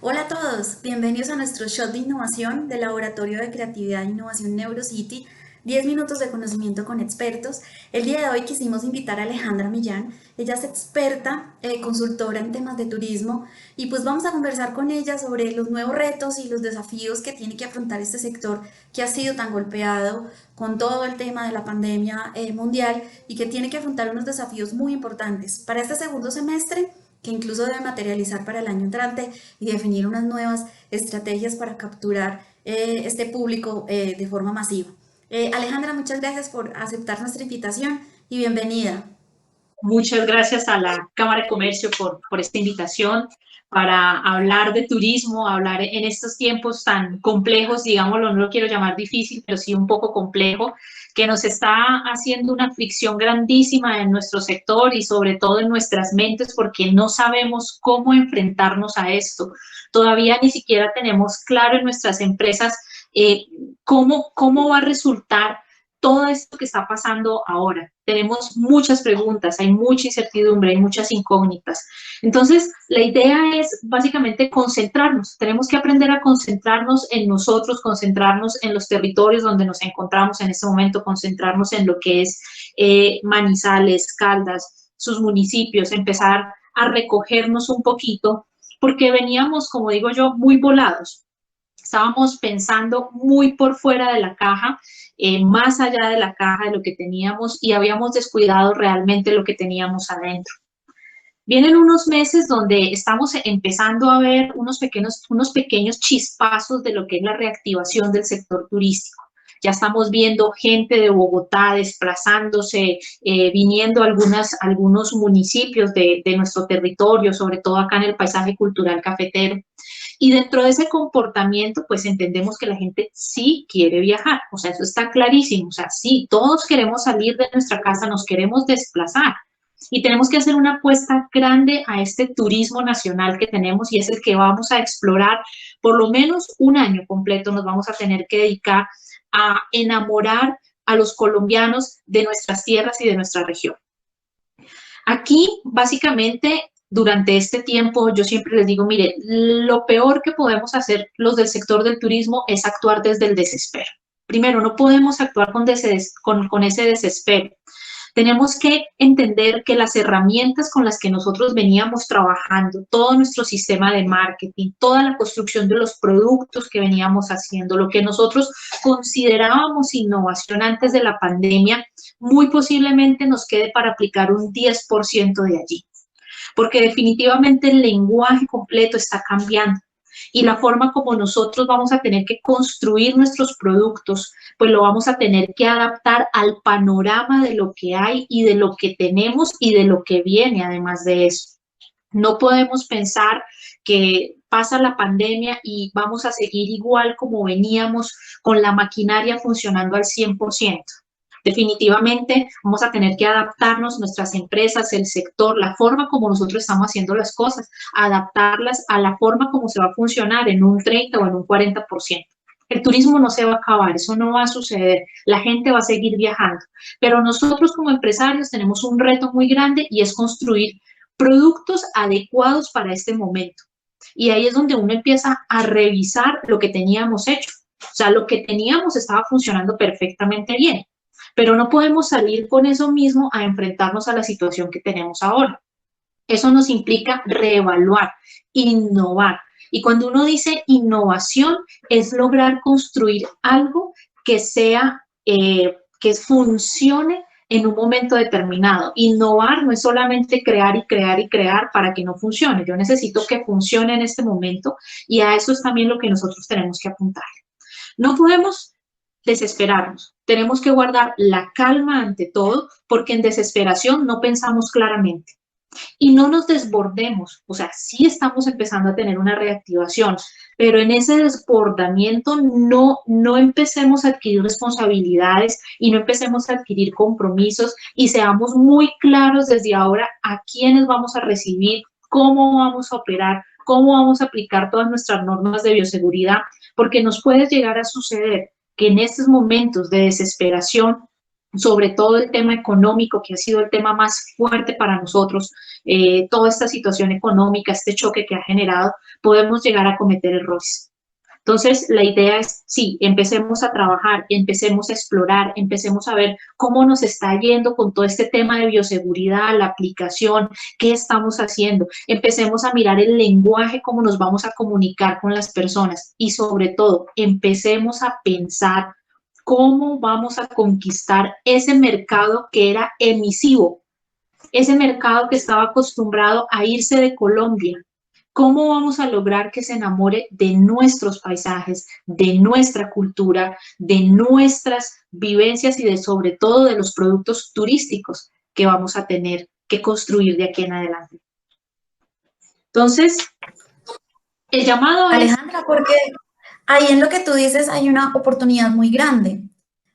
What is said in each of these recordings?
Hola a todos, bienvenidos a nuestro shot de innovación del Laboratorio de Creatividad e Innovación NeuroCity, 10 minutos de conocimiento con expertos. El día de hoy quisimos invitar a Alejandra Millán, ella es experta, consultora en temas de turismo y pues vamos a conversar con ella sobre los nuevos retos y los desafíos que tiene que afrontar este sector que ha sido tan golpeado con todo el tema de la pandemia mundial y que tiene que afrontar unos desafíos muy importantes. Para este segundo semestre, que incluso debe materializar para el año entrante y definir unas nuevas estrategias para capturar este público de forma masiva. Alejandra, muchas gracias por aceptar nuestra invitación y bienvenida. Muchas gracias a la Cámara de Comercio por esta invitación para hablar de turismo, hablar en estos tiempos tan complejos, digámoslo, no lo quiero llamar difícil, pero sí un poco complejo, que nos está haciendo una fricción grandísima en nuestro sector y sobre todo en nuestras mentes porque no sabemos cómo enfrentarnos a esto. Todavía ni siquiera tenemos claro en nuestras empresas cómo va a resultar todo esto que está pasando ahora. Tenemos muchas preguntas, hay mucha incertidumbre, hay muchas incógnitas. Entonces, la idea es básicamente concentrarnos. Tenemos que aprender a concentrarnos en nosotros, concentrarnos en los territorios donde nos encontramos en este momento, concentrarnos en lo que es Manizales, Caldas, sus municipios, empezar a recogernos un poquito, porque veníamos, como digo yo, muy volados. Estábamos pensando muy por fuera de la caja, más allá de la caja de lo que teníamos y habíamos descuidado realmente lo que teníamos adentro. Vienen unos meses donde estamos empezando a ver unos pequeños chispazos de lo que es la reactivación del sector turístico. Ya estamos viendo gente de Bogotá desplazándose, viniendo a algunos municipios de nuestro territorio, sobre todo acá en el paisaje cultural cafetero. Y dentro de ese comportamiento, pues entendemos que la gente sí quiere viajar, o sea, eso está clarísimo, o sea, sí, todos queremos salir de nuestra casa, nos queremos desplazar y tenemos que hacer una apuesta grande a este turismo nacional que tenemos y es el que vamos a explorar por lo menos un año completo, nos vamos a tener que dedicar a enamorar a los colombianos de nuestras tierras y de nuestra región. Aquí, básicamente, durante este tiempo, yo siempre les digo, mire, lo peor que podemos hacer los del sector del turismo es actuar desde el desespero. Primero, no podemos actuar con ese desespero. Tenemos que entender que las herramientas con las que nosotros veníamos trabajando, todo nuestro sistema de marketing, toda la construcción de los productos que veníamos haciendo, lo que nosotros considerábamos innovación antes de la pandemia, muy posiblemente nos quede para aplicar un 10% de allí, porque definitivamente el lenguaje completo está cambiando y la forma como nosotros vamos a tener que construir nuestros productos, pues lo vamos a tener que adaptar al panorama de lo que hay y de lo que tenemos y de lo que viene además de eso. No podemos pensar que pasa la pandemia y vamos a seguir igual como veníamos con la maquinaria funcionando al 100%. Definitivamente vamos a tener que adaptarnos, nuestras empresas, el sector, la forma como nosotros estamos haciendo las cosas, adaptarlas a la forma como se va a funcionar en un 30 o en un 40%. El turismo no se va a acabar, eso no va a suceder, la gente va a seguir viajando, pero nosotros como empresarios tenemos un reto muy grande y es construir productos adecuados para este momento. Y ahí es donde uno empieza a revisar lo que teníamos hecho. O sea, lo que teníamos estaba funcionando perfectamente bien, pero no podemos salir con eso mismo a enfrentarnos a la situación que tenemos ahora. Eso nos implica reevaluar, innovar. Y cuando uno dice innovación, es lograr construir algo que sea, que funcione en un momento determinado. Innovar no es solamente crear y crear y crear para que no funcione. Yo necesito que funcione en este momento y a eso es también lo que nosotros tenemos que apuntar. No podemos desesperarnos, tenemos que guardar la calma ante todo porque en desesperación no pensamos claramente. Y no nos desbordemos, o sea, sí estamos empezando a tener una reactivación, pero en ese desbordamiento no empecemos a adquirir responsabilidades y no empecemos a adquirir compromisos y seamos muy claros desde ahora a quiénes vamos a recibir, cómo vamos a operar, cómo vamos a aplicar todas nuestras normas de bioseguridad, porque nos puede llegar a suceder que en estos momentos de desesperación sobre todo el tema económico, que ha sido el tema más fuerte para nosotros, toda esta situación económica, este choque que ha generado, podemos llegar a cometer errores. Entonces, la idea es, sí, empecemos a trabajar, empecemos a explorar, empecemos a ver cómo nos está yendo con todo este tema de bioseguridad, la aplicación, qué estamos haciendo. Empecemos a mirar el lenguaje, cómo nos vamos a comunicar con las personas y sobre todo, empecemos a pensar cómo vamos a conquistar ese mercado que era emisivo, ese mercado que estaba acostumbrado a irse de Colombia. ¿Cómo vamos a lograr que se enamore de nuestros paisajes, de nuestra cultura, de nuestras vivencias y de sobre todo de los productos turísticos que vamos a tener que construir de aquí en adelante? Entonces, el llamado es, Alejandra, porque ahí en lo que tú dices hay una oportunidad muy grande.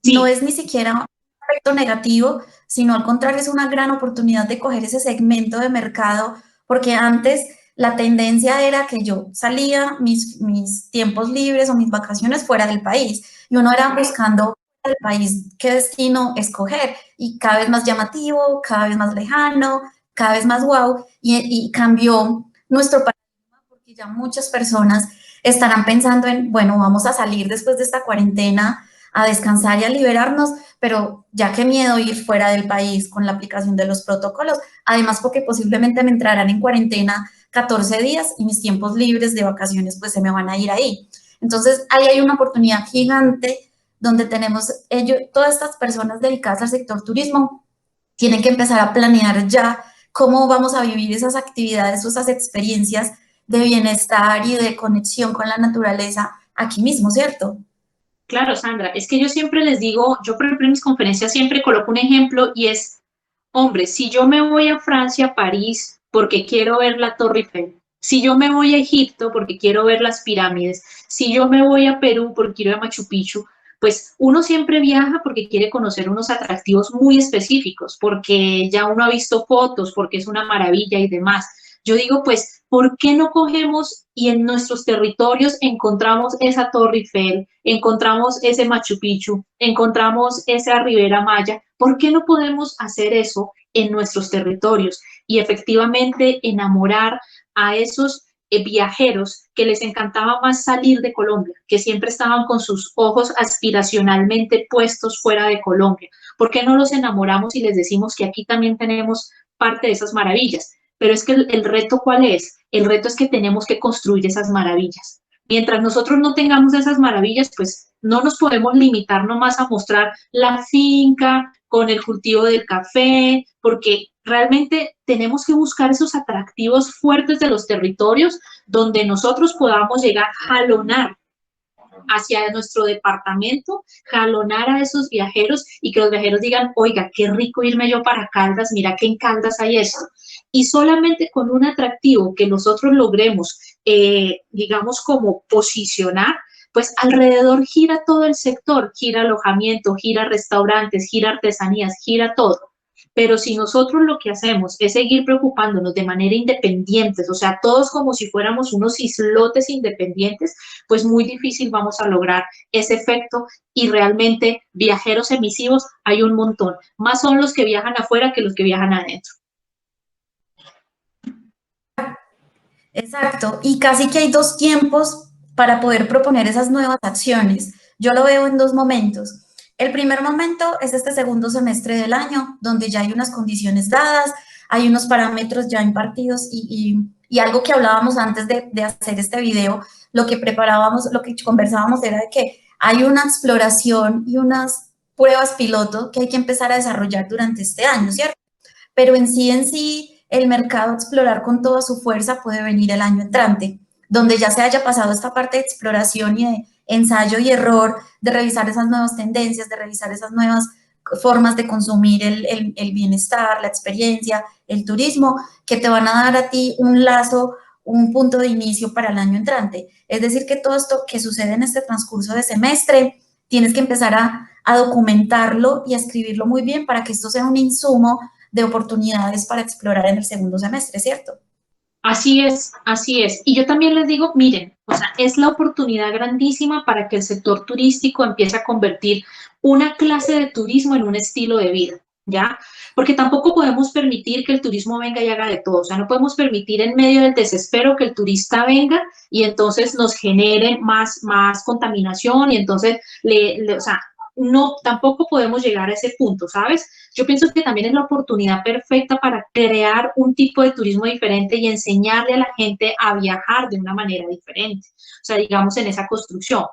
No sí, es ni siquiera un aspecto negativo, sino al contrario, es una gran oportunidad de coger ese segmento de mercado, porque antes la tendencia era que yo salía mis tiempos libres o mis vacaciones fuera del país y uno era buscando fuera del país qué destino escoger y cada vez más llamativo, cada vez más lejano, cada vez más wow y cambió nuestro país porque ya muchas personas estarán pensando en, bueno, vamos a salir después de esta cuarentena a descansar y a liberarnos, pero ya qué miedo ir fuera del país con la aplicación de los protocolos, además porque posiblemente me entrarán en cuarentena 14 días y mis tiempos libres de vacaciones pues se me van a ir ahí. Entonces ahí hay una oportunidad gigante donde tenemos todas estas personas dedicadas al sector turismo tienen que empezar a planear ya cómo vamos a vivir esas actividades o esas experiencias de bienestar y de conexión con la naturaleza aquí mismo, ¿cierto? claro, Sandra, es que yo siempre les digo, yo por ejemplo en mis conferencias siempre coloco un ejemplo y es, hombre, si yo me voy a Francia, a París, porque quiero ver la Torre Eiffel, si yo me voy a Egipto porque quiero ver las pirámides, si yo me voy a Perú porque quiero ir a Machu Picchu, pues uno siempre viaja porque quiere conocer unos atractivos muy específicos, porque ya uno ha visto fotos, porque es una maravilla y demás. Yo digo, pues, ¿por qué no cogemos y en nuestros territorios encontramos esa Torre Eiffel, encontramos ese Machu Picchu, encontramos esa Ribera Maya? ¿Por qué no podemos hacer eso en nuestros territorios y efectivamente enamorar a esos viajeros que les encantaba más salir de Colombia, que siempre estaban con sus ojos aspiracionalmente puestos fuera de Colombia? ¿Por qué no los enamoramos y les decimos que aquí también tenemos parte de esas maravillas? Pero es que el reto, ¿cuál es? El reto es que tenemos que construir esas maravillas. Mientras nosotros no tengamos esas maravillas, pues no nos podemos limitar nomás a mostrar la finca con el cultivo del café, porque realmente tenemos que buscar esos atractivos fuertes de los territorios donde nosotros podamos llegar a jalonar hacia nuestro departamento, jalonar a esos viajeros y que los viajeros digan, oiga, qué rico irme yo para Caldas, mira que en Caldas hay esto. Y solamente con un atractivo que nosotros logremos, digamos, como posicionar, pues alrededor gira todo el sector, gira alojamiento, gira restaurantes, gira artesanías, gira todo. Pero si nosotros lo que hacemos es seguir preocupándonos de manera independiente, o sea, todos como si fuéramos unos islotes independientes, pues muy difícil vamos a lograr ese efecto y realmente viajeros emisivos hay un montón. Más son los que viajan afuera que los que viajan adentro. Exacto, y casi que hay dos tiempos para poder proponer esas nuevas acciones. Yo lo veo en dos momentos. El primer momento es este segundo semestre del año, donde ya hay unas condiciones dadas, hay unos parámetros ya impartidos y algo que hablábamos antes de hacer este video, lo que preparábamos, lo que conversábamos era de que hay una exploración y unas pruebas piloto que hay que empezar a desarrollar durante este año, ¿cierto? Pero en sí, el mercado a explorar con toda su fuerza puede venir el año entrante, donde ya se haya pasado esta parte de exploración y de ensayo y error, de revisar esas nuevas tendencias, de revisar esas nuevas formas de consumir el bienestar, la experiencia, el turismo, que te van a dar a ti un lazo, un punto de inicio para el año entrante. Es decir, que todo esto que sucede en este transcurso de semestre, tienes que empezar a documentarlo y a escribirlo muy bien para que esto sea un insumo de oportunidades para explorar en el segundo semestre, ¿cierto? Así es, así es. Y yo también les digo, miren, o sea, es la oportunidad grandísima para que el sector turístico empiece a convertir una clase de turismo en un estilo de vida, ¿ya? Porque tampoco podemos permitir que el turismo venga y haga de todo, o sea, no podemos permitir en medio del desespero que el turista venga y entonces nos genere más contaminación y entonces, o sea, no, tampoco podemos llegar a ese punto, ¿sabes? Yo pienso que también es la oportunidad perfecta para crear un tipo de turismo diferente y enseñarle a la gente a viajar de una manera diferente, o sea, digamos en esa construcción.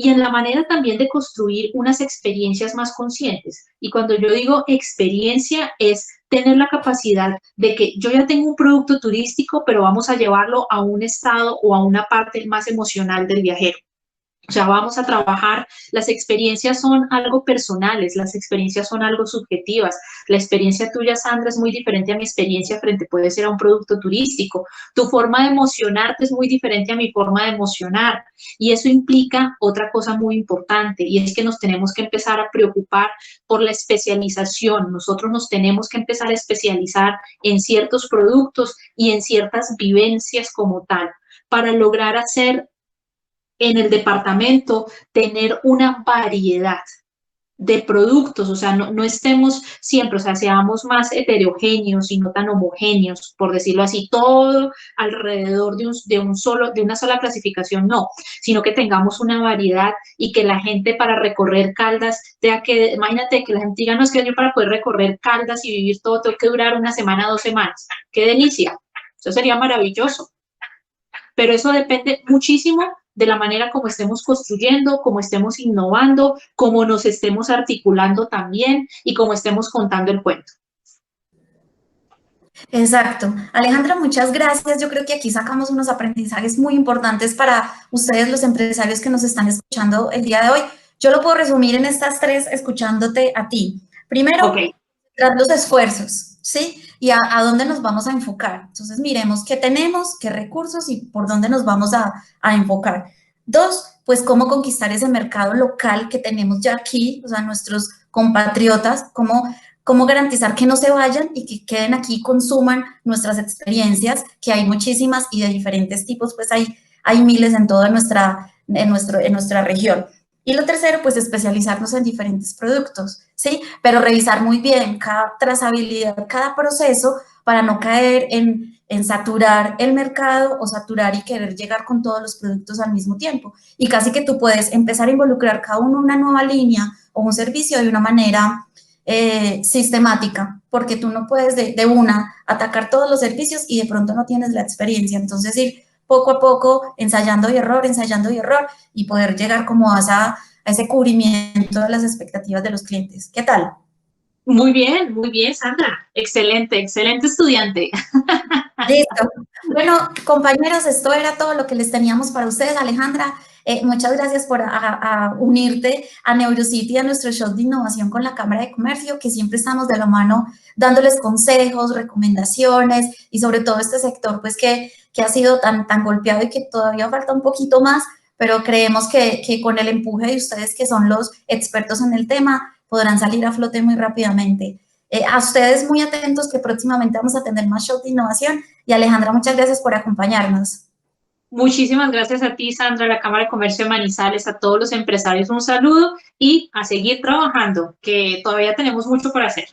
Y en la manera también de construir unas experiencias más conscientes. Y cuando yo digo experiencia es tener la capacidad de que yo ya tengo un producto turístico, pero vamos a llevarlo a un estado o a una parte más emocional del viajero. O sea, vamos a trabajar, las experiencias son algo personales, las experiencias son algo subjetivas. La experiencia tuya, Sandra, es muy diferente a mi experiencia frente, puede ser a un producto turístico. Tu forma de emocionarte es muy diferente a mi forma de emocionar. Y eso implica otra cosa muy importante, y es que nos tenemos que empezar a preocupar por la especialización. Nosotros nos tenemos que empezar a especializar en ciertos productos y en ciertas vivencias como tal, para lograr hacer en el departamento tener una variedad de productos, o sea, no estemos siempre, o sea, seamos más heterogéneos y no tan homogéneos, por decirlo así, todo alrededor de una sola clasificación, no, sino que tengamos una variedad y que la gente para recorrer Caldas, imagínate que la gente diga, no, es que yo para poder recorrer Caldas y vivir todo, tengo que durar una semana, 2 semanas, qué delicia, eso sería maravilloso, pero eso depende muchísimo de la manera como estemos construyendo, como estemos innovando, como nos estemos articulando también y como estemos contando el cuento. Exacto. Alejandra, muchas gracias. Yo creo que aquí sacamos unos aprendizajes muy importantes para ustedes, los empresarios que nos están escuchando el día de hoy. Yo lo puedo resumir en estas tres escuchándote a ti. Primero, Ok. los esfuerzos, ¿sí? Y a dónde nos vamos a enfocar. Entonces, miremos qué tenemos, qué recursos y por dónde nos vamos a enfocar. Dos, pues cómo conquistar ese mercado local que tenemos ya aquí, o sea, nuestros compatriotas, cómo garantizar que no se vayan y que queden aquí y consuman nuestras experiencias, que hay muchísimas y de diferentes tipos, pues hay miles en toda nuestra región. Y lo tercero, pues especializarnos en diferentes productos, ¿sí? Pero revisar muy bien cada trazabilidad, cada proceso para no caer en saturar el mercado o saturar y querer llegar con todos los productos al mismo tiempo. Y casi que tú puedes empezar a involucrar cada uno en una nueva línea o un servicio de una manera sistemática, porque tú no puedes de una atacar todos los servicios y de pronto no tienes la experiencia. Entonces, ir poco a poco, ensayando y error, y poder llegar como a ese cubrimiento de las expectativas de los clientes. ¿Qué tal? Muy bien, Sandra. Excelente, excelente estudiante. Listo. Bueno, compañeros, esto era todo lo que les teníamos para ustedes. Alejandra, muchas gracias por a unirte a Neurocity, a nuestro show de innovación con la Cámara de Comercio, que siempre estamos de la mano dándoles consejos, recomendaciones y sobre todo este sector pues que ha sido tan golpeado y que todavía falta un poquito más, pero creemos que con el empuje de ustedes que son los expertos en el tema podrán salir a flote muy rápidamente. A ustedes muy atentos que próximamente vamos a tener más shows de innovación y Alejandra, muchas gracias por acompañarnos. Muchísimas gracias a ti, Sandra, a la Cámara de Comercio de Manizales, a todos los empresarios un saludo y a seguir trabajando, que todavía tenemos mucho por hacer.